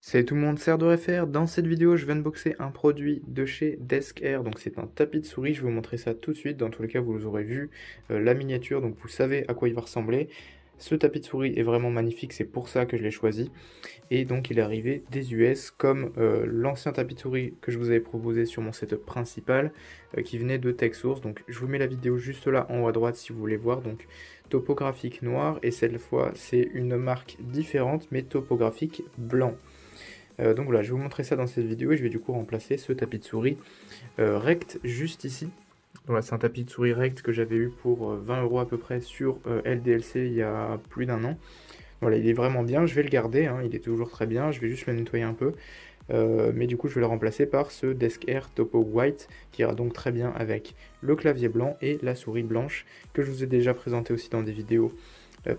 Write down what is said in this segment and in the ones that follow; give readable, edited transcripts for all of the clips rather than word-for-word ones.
Salut tout le monde, c'est RDFR. Dans cette vidéo, je vais unboxer un produit de chez Desk Air. Donc c'est un tapis de souris, je vais vous montrer ça tout de suite. Dans tous les cas, vous aurez vu la miniature, donc vous savez à quoi il va ressembler. Ce tapis de souris est vraiment magnifique, c'est pour ça que je l'ai choisi. Et donc il est arrivé des US comme l'ancien tapis de souris que je vous avais proposé sur mon setup principal qui venait de TechSource. Donc je vous mets la vidéo juste là en haut à droite si vous voulez voir. Donc topographique noir et cette fois c'est une marque différente mais topographique blanc. Donc voilà, je vais vous montrer ça dans cette vidéo et je vais du coup remplacer ce tapis de souris rect juste ici. Voilà, c'est un tapis de souris rect que j'avais eu pour 20 € à peu près sur LDLC il y a plus d'1 an. Voilà, il est vraiment bien, je vais le garder, hein, il est toujours très bien, je vais juste le nettoyer un peu. Mais du coup, je vais le remplacer par ce Desk Air Topo White qui ira donc très bien avec le clavier blanc et la souris blanche que je vous ai déjà présenté aussi dans des vidéos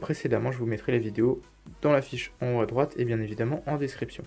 précédemment. Je vous mettrai les vidéos dans la fiche en haut à droite et bien évidemment en description.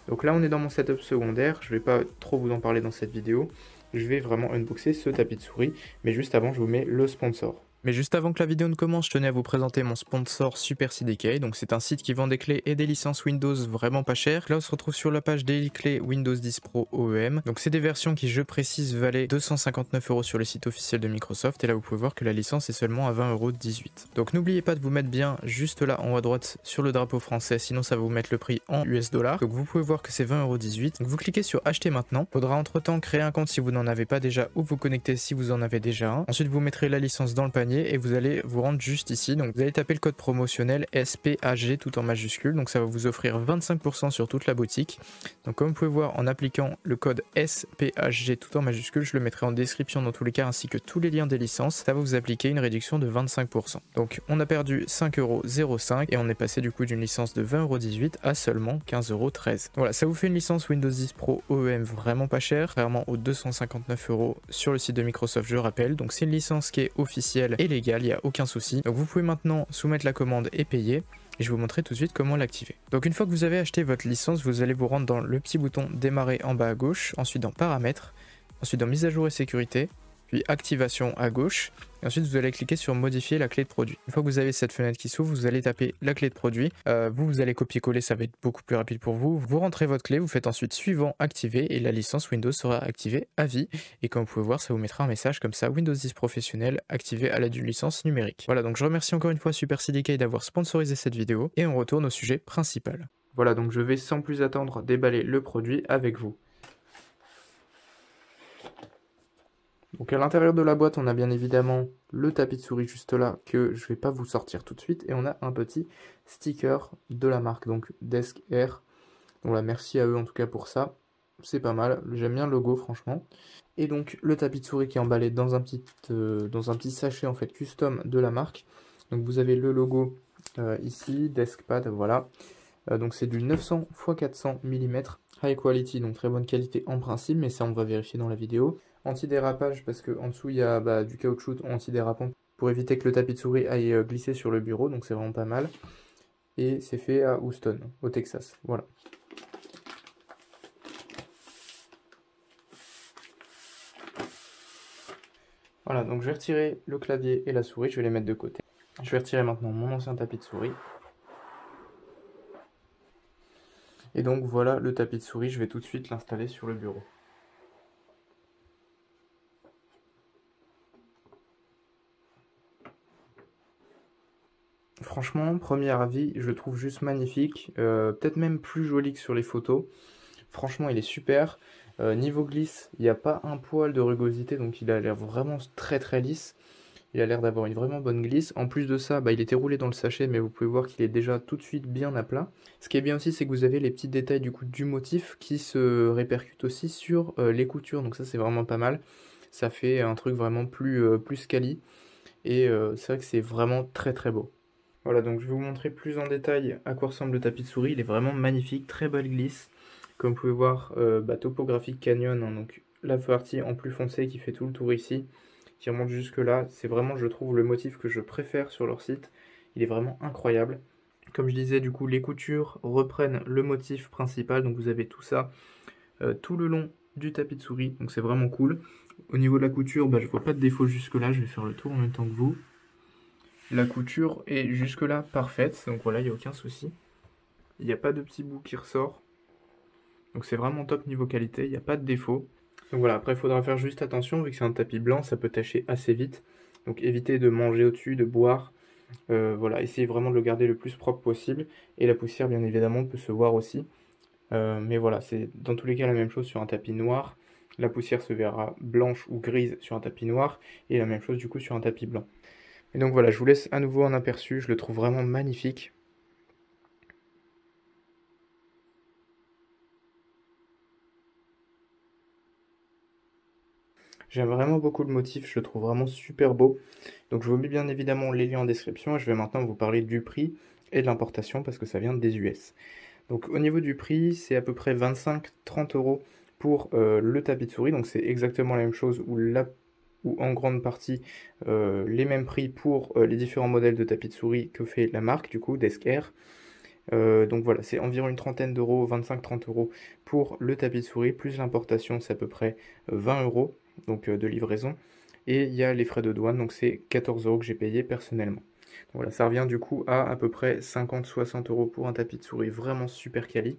Donc là on est dans mon setup secondaire, je ne vais pas trop vous en parler dans cette vidéo, je vais vraiment unboxer ce tapis de souris, mais juste avant je vous mets le sponsor. Mais juste avant que la vidéo ne commence, je tenais à vous présenter mon sponsor Super CDK. Donc c'est un site qui vend des clés et des licences Windows vraiment pas chères. Là on se retrouve sur la page des clés Windows 10 Pro OEM. Donc c'est des versions qui, je précise, valaient 259 € sur le site officiel de Microsoft. Et là vous pouvez voir que la licence est seulement à 20,18 €. Donc n'oubliez pas de vous mettre bien juste là en haut à droite sur le drapeau français, sinon ça va vous mettre le prix en US dollars. Donc vous pouvez voir que c'est 20,18 €. Donc vous cliquez sur acheter maintenant. Faudra entre temps créer un compte si vous n'en avez pas déjà ou vous connecter si vous en avez déjà un. Ensuite vous mettrez la licence dans le panier et vous allez vous rendre juste ici. Donc vous allez taper le code promotionnel SPAG tout en majuscule. Donc ça va vous offrir 25% sur toute la boutique. Donc comme vous pouvez voir, en appliquant le code SPAG tout en majuscule, je le mettrai en description dans tous les cas ainsi que tous les liens des licences, ça va vous appliquer une réduction de 25%. Donc on a perdu 5,05 € et on est passé du coup d'une licence de 20,18 € à seulement 15,13 €. Voilà, ça vous fait une licence Windows 10 Pro OEM vraiment pas chère, vraiment aux 259 € sur le site de Microsoft, je rappelle. Donc c'est une licence qui est officielle et légale, il n'y a aucun souci. Donc vous pouvez maintenant soumettre la commande et payer. Et je vais vous montrer tout de suite comment l'activer. Donc une fois que vous avez acheté votre licence, vous allez vous rendre dans le petit bouton démarrer en bas à gauche, ensuite dans paramètres, ensuite dans mise à jour et sécurité, puis activation à gauche, et ensuite vous allez cliquer sur modifier la clé de produit. Une fois que vous avez cette fenêtre qui s'ouvre, vous allez taper la clé de produit, vous allez copier-coller, ça va être beaucoup plus rapide pour vous. Vous rentrez votre clé, vous faites ensuite suivant activer et la licence Windows sera activée à vie. Et comme vous pouvez voir, ça vous mettra un message comme ça, Windows 10 professionnel activé à l'aide d'une licence numérique. Voilà, donc je remercie encore une fois Super CDK d'avoir sponsorisé cette vidéo et on retourne au sujet principal. Voilà, donc je vais sans plus attendre déballer le produit avec vous. Donc à l'intérieur de la boîte, on a bien évidemment le tapis de souris juste là que je ne vais pas vous sortir tout de suite. Et on a un petit sticker de la marque, donc Desk Air. Donc là, merci à eux en tout cas pour ça. C'est pas mal, j'aime bien le logo franchement. Et donc le tapis de souris qui est emballé dans un petit sachet en fait custom de la marque. Donc vous avez le logo ici, DeskPad, voilà. Donc c'est du 900 x 400 mm, high quality, donc très bonne qualité en principe, mais ça on va vérifier dans la vidéo. Anti-dérapage parce qu'en dessous il y a du caoutchouc anti-dérapant pour éviter que le tapis de souris aille glisser sur le bureau, donc c'est vraiment pas mal. Et c'est fait à Houston, au Texas, voilà. Voilà, donc je vais retirer le clavier et la souris, je vais les mettre de côté. Je vais retirer maintenant mon ancien tapis de souris. Et donc voilà le tapis de souris, je vais tout de suite l'installer sur le bureau. Franchement, premier avis, je le trouve juste magnifique, peut-être même plus joli que sur les photos. Franchement, il est super. Niveau glisse, il n'y a pas un poil de rugosité, donc il a l'air vraiment très très lisse. Il a l'air d'avoir une vraiment bonne glisse. En plus de ça, il était roulé dans le sachet, mais vous pouvez voir qu'il est déjà tout de suite bien à plat. Ce qui est bien aussi, c'est que vous avez les petits détails du coup du motif qui se répercutent aussi sur les coutures. Donc ça, c'est vraiment pas mal. Ça fait un truc vraiment plus quali. Et c'est vrai que c'est vraiment très très beau. Voilà, donc je vais vous montrer plus en détail à quoi ressemble le tapis de souris. Il est vraiment magnifique, très belle glisse. Comme vous pouvez voir, topographique canyon, hein, donc la partie en plus foncé qui fait tout le tour ici, qui remonte jusque là. C'est vraiment, je trouve, le motif que je préfère sur leur site. Il est vraiment incroyable. Comme je disais, du coup, les coutures reprennent le motif principal. Donc vous avez tout ça tout le long du tapis de souris. Donc c'est vraiment cool. Au niveau de la couture, je vois pas de défaut jusque là. Je vais faire le tour en même temps que vous. La couture est jusque là parfaite. Donc voilà, il n'y a aucun souci. Il n'y a pas de petit bout qui ressort. Donc c'est vraiment top niveau qualité, il n'y a pas de défaut. Donc voilà, après il faudra faire juste attention, vu que c'est un tapis blanc, ça peut tacher assez vite. Donc évitez de manger au-dessus, de boire. Voilà, essayez vraiment de le garder le plus propre possible. Et la poussière, bien évidemment, peut se voir aussi. Mais voilà, c'est dans tous les cas la même chose sur un tapis noir. La poussière se verra blanche ou grise sur un tapis noir. Et la même chose du coup sur un tapis blanc. Et donc voilà, je vous laisse à nouveau un aperçu. Je le trouve vraiment magnifique. J'aime vraiment beaucoup le motif, je le trouve vraiment super beau. Donc je vous mets bien évidemment les liens en description et je vais maintenant vous parler du prix et de l'importation parce que ça vient des US. Donc au niveau du prix, c'est à peu près 25-30 euros pour le tapis de souris. Donc c'est exactement la même chose ou en grande partie les mêmes prix pour les différents modèles de tapis de souris que fait la marque du coup, Desk Air. Donc voilà, c'est environ une trentaine d'euros, 25-30 euros pour le tapis de souris, plus l'importation, c'est à peu près 20 euros donc, de livraison. Et il y a les frais de douane, donc c'est 14 euros que j'ai payé personnellement. Donc voilà, ça revient du coup à peu près 50-60 euros pour un tapis de souris vraiment super quali.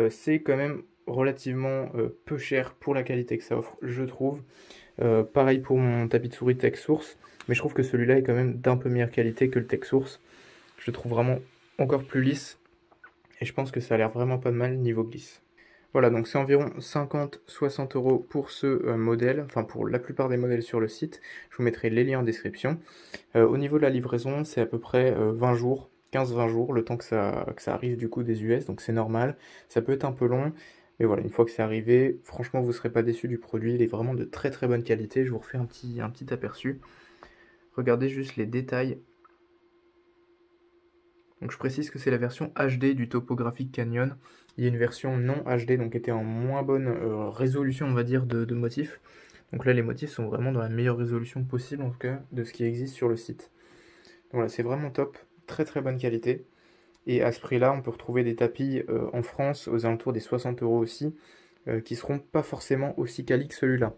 C'est quand même relativement peu cher pour la qualité que ça offre, je trouve. Pareil pour mon tapis de souris TechSource, mais je trouve que celui-là est quand même d'un peu meilleure qualité que le TechSource. Je le trouve vraiment encore plus lisse et je pense que ça a l'air vraiment pas mal niveau glisse. Voilà, donc c'est environ 50-60 euros pour ce modèle, enfin pour la plupart des modèles sur le site. Je vous mettrai les liens en description. Au niveau de la livraison, c'est à peu près 20 jours, 15-20 jours, le temps que ça arrive du coup des US, donc c'est normal. Ça peut être un peu long, mais voilà, une fois que c'est arrivé, franchement vous ne serez pas déçus du produit. Il est vraiment de très très bonne qualité. Je vous refais un petit aperçu. Regardez juste les détails. Donc je précise que c'est la version HD du Topographic Canyon. Il y a une version non HD, donc qui était en moins bonne résolution, on va dire, de motifs. Donc là, les motifs sont vraiment dans la meilleure résolution possible, en tout cas, de ce qui existe sur le site. Donc voilà, c'est vraiment top, très très bonne qualité. Et à ce prix-là, on peut retrouver des tapis en France aux alentours des 60 euros aussi, qui seront pas forcément aussi quali que celui-là.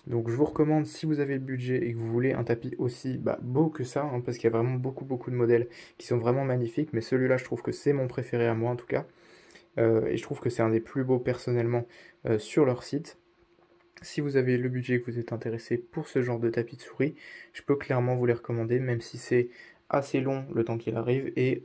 Donc je vous recommande, si vous avez le budget et que vous voulez un tapis aussi beau que ça, hein, parce qu'il y a vraiment beaucoup de modèles qui sont vraiment magnifiques, mais celui-là je trouve que c'est mon préféré à moi en tout cas, et je trouve que c'est un des plus beaux personnellement sur leur site. Si vous avez le budget et que vous êtes intéressé pour ce genre de tapis de souris, je peux clairement vous les recommander, même si c'est assez long le temps qu'il arrive et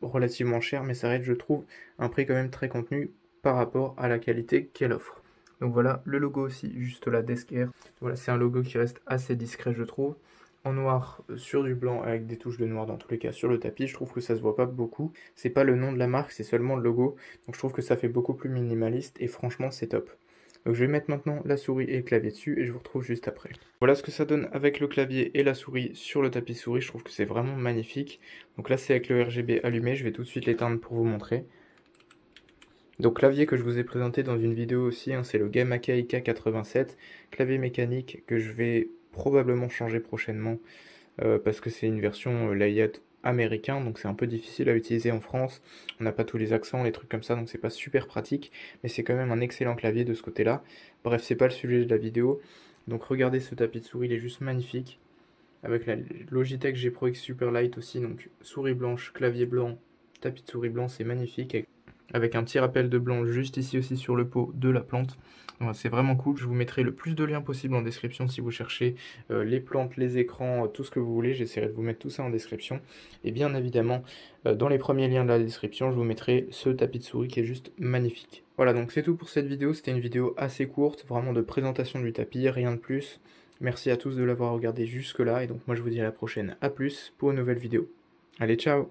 relativement cher, mais ça reste, je trouve, un prix quand même très contenu par rapport à la qualité qu'elle offre. Donc voilà, le logo aussi, juste là, Desk Air. Voilà, c'est un logo qui reste assez discret, je trouve. En noir sur du blanc avec des touches de noir dans tous les cas sur le tapis, je trouve que ça se voit pas beaucoup. C'est pas le nom de la marque, c'est seulement le logo. Donc je trouve que ça fait beaucoup plus minimaliste et franchement c'est top. Donc je vais mettre maintenant la souris et le clavier dessus et je vous retrouve juste après. Voilà ce que ça donne avec le clavier et la souris sur le tapis souris, je trouve que c'est vraiment magnifique. Donc là c'est avec le RGB allumé, je vais tout de suite l'éteindre pour vous montrer. Donc clavier que je vous ai présenté dans une vidéo aussi, hein, c'est le Gamakei K87, clavier mécanique que je vais probablement changer prochainement parce que c'est une version layout américain, donc c'est un peu difficile à utiliser en France, on n'a pas tous les accents, les trucs comme ça, donc c'est pas super pratique, mais c'est quand même un excellent clavier de ce côté-là. Bref, c'est pas le sujet de la vidéo, donc regardez ce tapis de souris, il est juste magnifique, avec la Logitech G Pro X Superlight aussi, donc souris blanche, clavier blanc, tapis de souris blanc, c'est magnifique, avec un petit rappel de blanc juste ici aussi sur le pot de la plante. C'est vraiment cool, je vous mettrai le plus de liens possible en description si vous cherchez les plantes, les écrans, tout ce que vous voulez, j'essaierai de vous mettre tout ça en description. Et bien évidemment, dans les premiers liens de la description, je vous mettrai ce tapis de souris qui est juste magnifique. Voilà, donc c'est tout pour cette vidéo, c'était une vidéo assez courte, vraiment de présentation du tapis, rien de plus. Merci à tous de l'avoir regardé jusque là, et donc moi je vous dis à la prochaine, à plus pour une nouvelle vidéo. Allez, ciao!